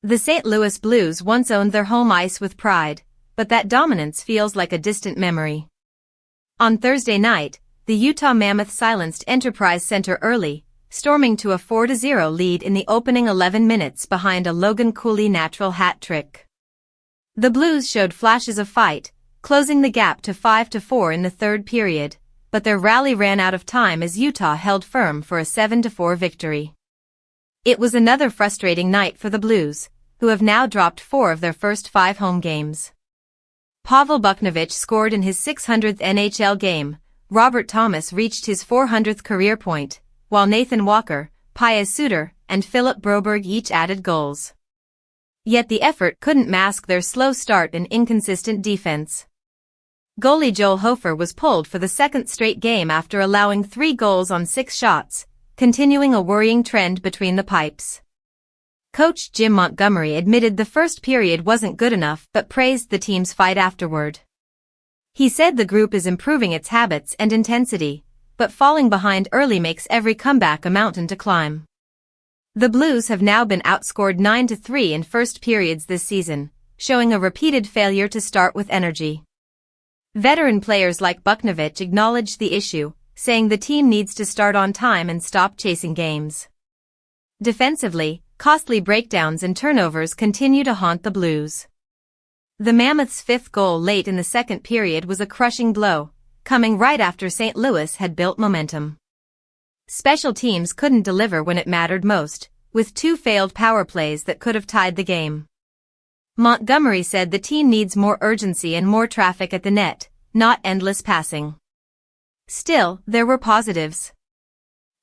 The St. Louis Blues once owned their home ice with pride, but that dominance feels like a distant memory. On Thursday night, the Utah Mammoth silenced Enterprise Center early, storming to a 4-0 lead in the opening 11 minutes behind a Logan Cooley natural hat trick. The Blues showed flashes of fight, closing the gap to 5-4 in the third period, but their rally ran out of time as Utah held firm for a 7-4 victory. It was another frustrating night for the Blues, who have now dropped 4 of their first 5 home games. Pavel Buchnevich scored in his 600th NHL game, Robert Thomas reached his 400th career point, while Nathan Walker, Pius Suter, and Philip Broberg each added goals. Yet the effort couldn't mask their slow start and inconsistent defense. Goalie Joel Hofer was pulled for the second straight game after allowing 3 goals on 6 shots, continuing a worrying trend between the pipes. Coach Jim Montgomery admitted the first period wasn't good enough but praised the team's fight afterward. He said the group is improving its habits and intensity, but falling behind early makes every comeback a mountain to climb. The Blues have now been outscored 9-3 in first periods this season, showing a repeated failure to start with energy. Veteran players like Buchnevich acknowledged the issue, saying the team needs to start on time and stop chasing games. Defensively, costly breakdowns and turnovers continue to haunt the Blues. The Mammoths' 5th goal late in the second period was a crushing blow, coming right after St. Louis had built momentum. Special teams couldn't deliver when it mattered most, with 2 failed power plays that could have tied the game. Montgomery said the team needs more urgency and more traffic at the net, not endless passing. Still, there were positives.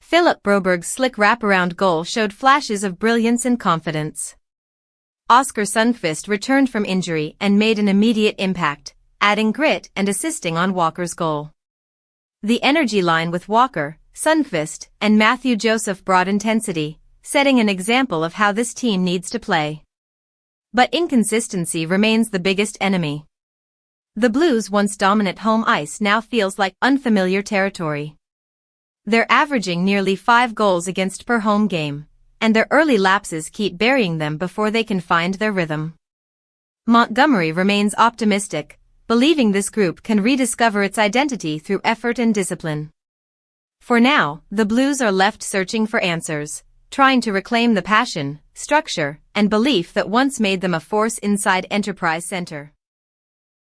Philip Broberg's slick wraparound goal showed flashes of brilliance and confidence. Oskar Sundqvist returned from injury and made an immediate impact, adding grit and assisting on Walker's goal. The energy line with Walker, Sundqvist, and Matthew Joseph brought intensity, setting an example of how this team needs to play. But inconsistency remains the biggest enemy. The Blues' once dominant home ice now feels like unfamiliar territory. They're averaging nearly 5 goals against per home game, and their early lapses keep burying them before they can find their rhythm. Montgomery remains optimistic, believing this group can rediscover its identity through effort and discipline. For now, the Blues are left searching for answers, trying to reclaim the passion, structure, and belief that once made them a force inside Enterprise Center.